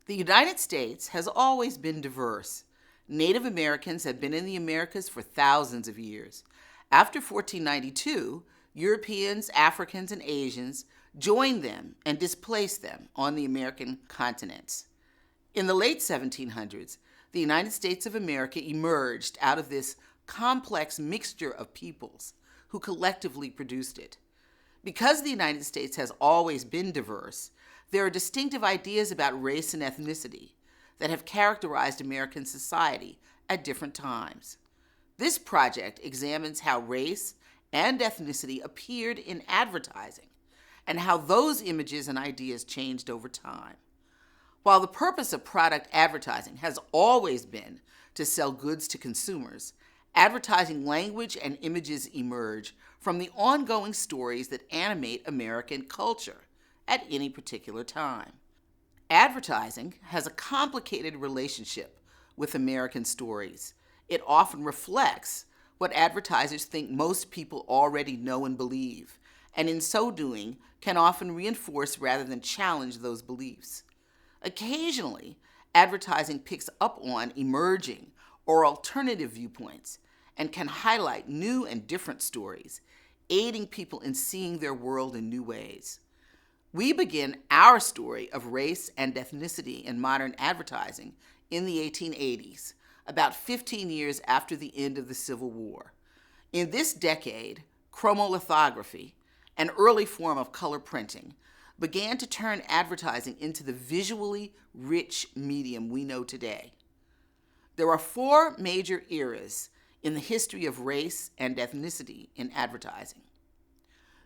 The United States has always been diverse. Native Americans have been in the Americas for thousands of years. After 1492, Europeans, Africans, and Asians joined them and displaced them on the American continents. In the late 1700s, the United States of America emerged out of this complex mixture of peoples who collectively produced it. Because the United States has always been diverse, there are distinctive ideas about race and ethnicity that have characterized American society at different times. This project examines how race and ethnicity appeared in advertising and how those images and ideas changed over time. While the purpose of product advertising has always been to sell goods to consumers, advertising language and images emerge from the ongoing stories that animate American culture at any particular time. Advertising has a complicated relationship with American stories. It often reflects what advertisers think most people already know and believe, and in so doing can often reinforce rather than challenge those beliefs. Occasionally, advertising picks up on emerging or alternative viewpoints and can highlight new and different stories, aiding people in seeing their world in new ways. We begin our story of race and ethnicity in modern advertising in the 1880s, about 15 years after the end of the Civil War. In this decade, chromolithography, an early form of color printing, began to turn advertising into the visually rich medium we know today. There are four major eras in the history of race and ethnicity in advertising.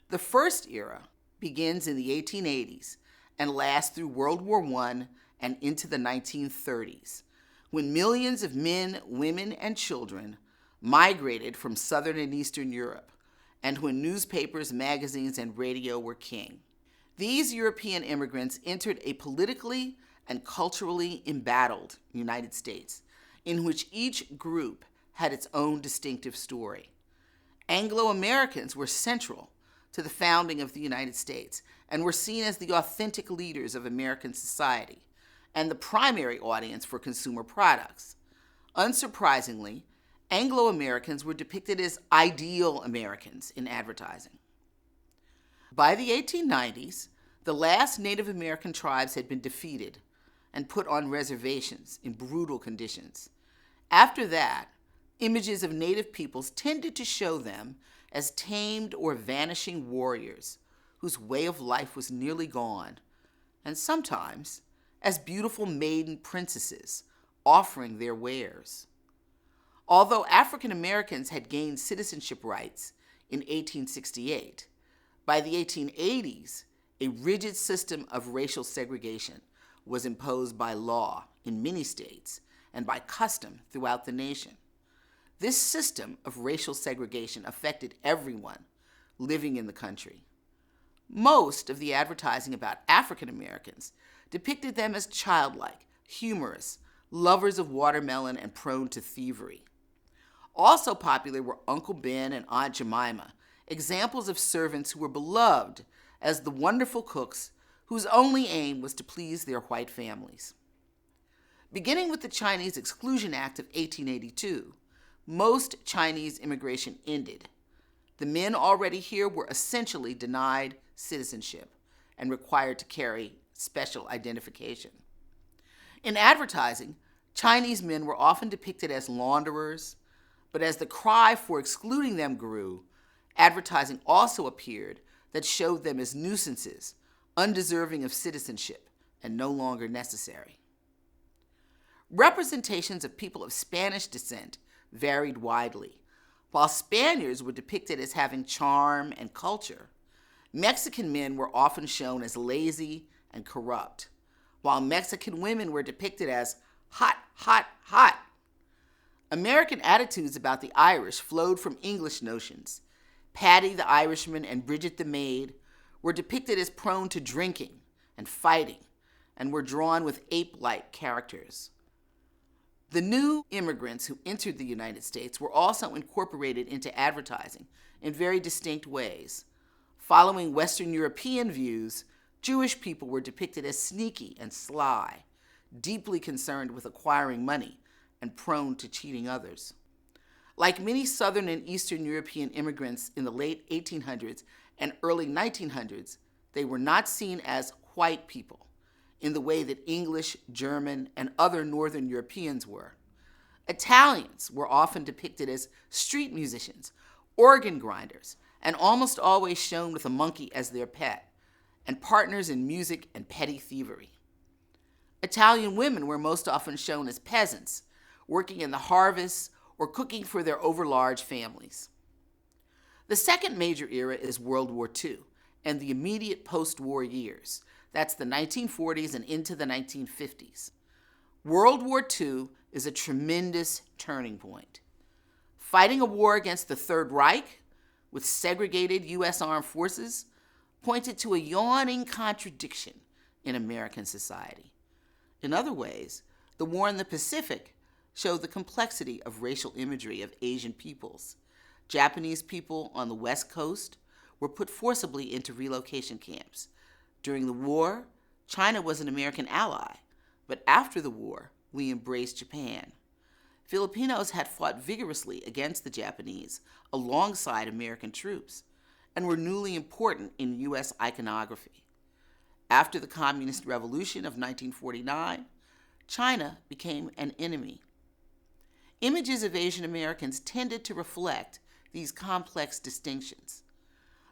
The first era begins in the 1880s and lasts through World War I and into the 1930s, when millions of men, women, and children migrated from Southern and Eastern Europe, and when newspapers, magazines, and radio were king. These European immigrants entered a politically and culturally embattled United States, in which each group had its own distinctive story. Anglo-Americans were central to the founding of the United States and were seen as the authentic leaders of American society and the primary audience for consumer products. Unsurprisingly, Anglo-Americans were depicted as ideal Americans in advertising. By the 1890s, the last Native American tribes had been defeated and put on reservations in brutal conditions. After that, images of Native peoples tended to show them as tamed or vanishing warriors whose way of life was nearly gone, and sometimes as beautiful maiden princesses offering their wares. Although African Americans had gained citizenship rights in 1868, by the 1880s, a rigid system of racial segregation was imposed by law in many states and by custom throughout the nation. This system of racial segregation affected everyone living in the country. Most of the advertising about African Americans depicted them as childlike, humorous, lovers of watermelon, and prone to thievery. Also popular were Uncle Ben and Aunt Jemima, examples of servants who were beloved as the wonderful cooks whose only aim was to please their white families. Beginning with the Chinese Exclusion Act of 1882, most Chinese immigration ended. The men already here were essentially denied citizenship and required to carry special identification. In advertising, Chinese men were often depicted as launderers, but as the cry for excluding them grew, advertising also appeared that showed them as nuisances, undeserving of citizenship, and no longer necessary. Representations of people of Spanish descent varied widely. While Spaniards were depicted as having charm and culture, Mexican men were often shown as lazy and corrupt, while Mexican women were depicted as hot, hot, hot. American attitudes about the Irish flowed from English notions. Paddy the Irishman and Bridget the maid were depicted as prone to drinking and fighting and were drawn with ape-like characters. The new immigrants who entered the United States were also incorporated into advertising in very distinct ways. Following Western European views, Jewish people were depicted as sneaky and sly, deeply concerned with acquiring money and prone to cheating others. Like many Southern and Eastern European immigrants in the late 1800s and early 1900s, they were not seen as white people in the way that English, German, and other Northern Europeans were. Italians were often depicted as street musicians, organ grinders, and almost always shown with a monkey as their pet, and partners in music and petty thievery. Italian women were most often shown as peasants, working in the harvests or cooking for their overlarge families. The second major era is World War II and the immediate post-war years. That's the 1940s and into the 1950s. World War II is a tremendous turning point. Fighting a war against the Third Reich with segregated U.S. armed forces pointed to a yawning contradiction in American society. In other ways, the war in the Pacific showed the complexity of racial imagery of Asian peoples. Japanese people on the West Coast were put forcibly into relocation camps. During the war, China was an American ally, but after the war, we embraced Japan. Filipinos had fought vigorously against the Japanese alongside American troops and were newly important in U.S. iconography. After the Communist Revolution of 1949, China became an enemy. Images of Asian Americans tended to reflect these complex distinctions.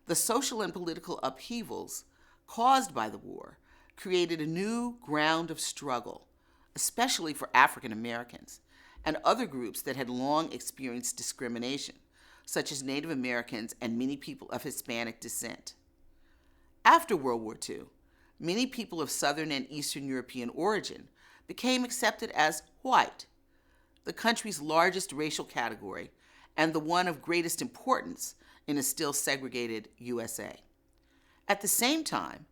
The social and political upheavals caused by the war created a new ground of struggle, especially for African Americans and other groups that had long experienced discrimination, such as Native Americans and many people of Hispanic descent. After World War II, many people of Southern and Eastern European origin became accepted as white, the country's largest racial category and the one of greatest importance in a still segregated USA. At the same time,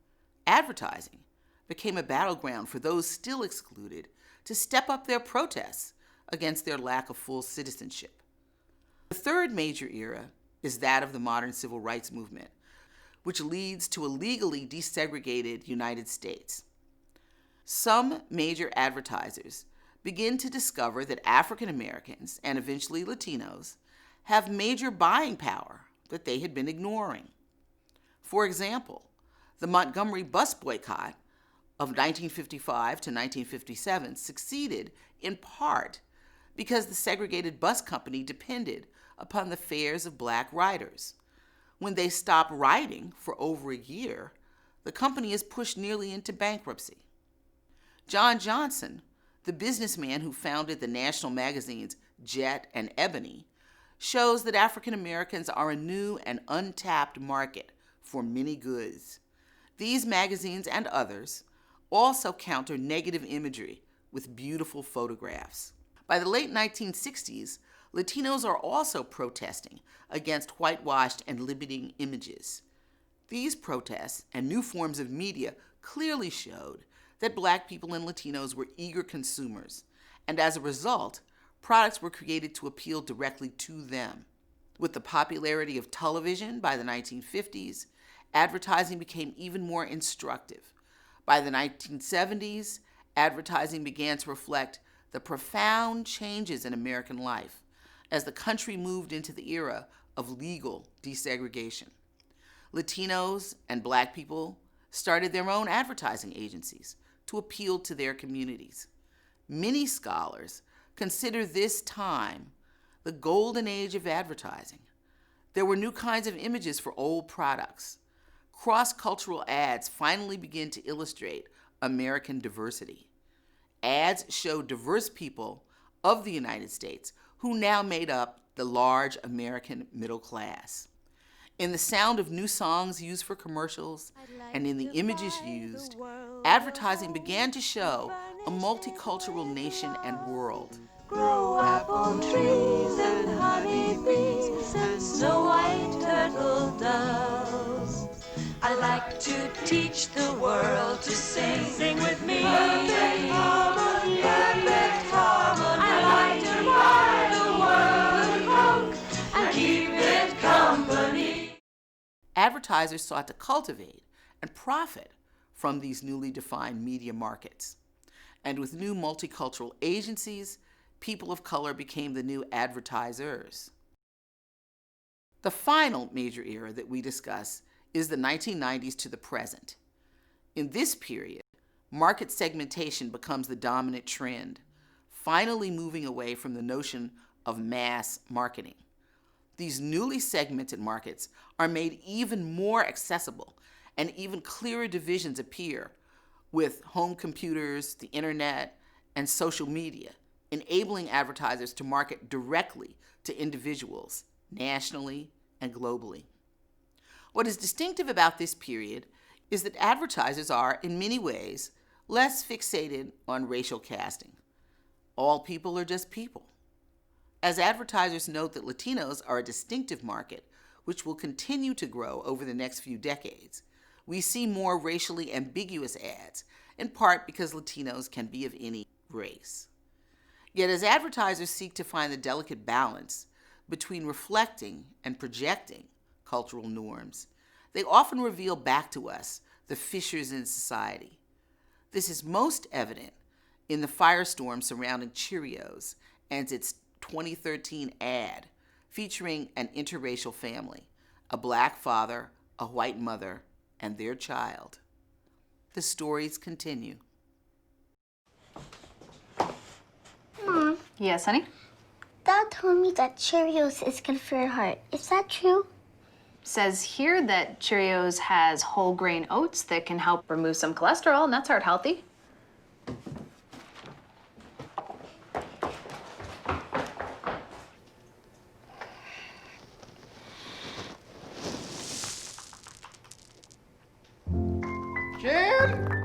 advertising became a battleground for those still excluded to step up their protests against their lack of full citizenship. The third major era is that of the modern civil rights movement, which leads to a legally desegregated United States. Some major advertisers begin to discover that African Americans, and eventually Latinos, have major buying power that they had been ignoring. For example, the Montgomery bus boycott of 1955 to 1957 succeeded in part because the segregated bus company depended upon the fares of black riders. When they stop riding for over a year, the company is pushed nearly into bankruptcy. John Johnson, the businessman who founded the national magazines Jet and Ebony, shows that African Americans are a new and untapped market for many goods. These magazines and others also counter negative imagery with beautiful photographs. By the late 1960s, Latinos are also protesting against whitewashed and limiting images. These protests and new forms of media clearly showed that Black people and Latinos were eager consumers, and as a result, products were created to appeal directly to them. With the popularity of television by the 1950s, advertising became even more instructive. By the 1970s, advertising began to reflect the profound changes in American life as the country moved into the era of legal desegregation. Latinos and Black people started their own advertising agencies to appeal to their communities. Many scholars consider this time the golden age of advertising. There were new kinds of images for old products. Cross-cultural ads finally began to illustrate American diversity. Ads showed diverse people of the United States who now made up the large American middle class. In the sound of new songs used for commercials and in the images used, advertising began to show a multicultural nation and world. Grow apple trees and honey bees and snow white turtle doves. I like to teach the world to sing. Sing with me. Perfect harmony. Perfect harmony. I like to ride the world a croak and keep it company. Advertisers sought to cultivate and profit from these newly defined media markets. And with new multicultural agencies, people of color became the new advertisers. The final major era that we discuss is the 1990s to the present. In this period, market segmentation becomes the dominant trend, finally moving away from the notion of mass marketing. These newly segmented markets are made even more accessible, and even clearer divisions appear with home computers, the internet, and social media, enabling advertisers to market directly to individuals nationally and globally. What is distinctive about this period is that advertisers are, in many ways, less fixated on racial casting. All people are just people. As advertisers note that Latinos are a distinctive market, which will continue to grow over the next few decades, we see more racially ambiguous ads, in part because Latinos can be of any race. Yet as advertisers seek to find the delicate balance between reflecting and projecting cultural norms, they often reveal back to us the fissures in society. This is most evident in the firestorm surrounding Cheerios and its 2013 ad featuring an interracial family, a black father, a white mother, and their child. The stories continue. Mom. Yes, honey? Dad told me that Cheerios is good for your heart. Is that true? Says here that Cheerios has whole grain oats that can help remove some cholesterol, and that's heart healthy. Jim?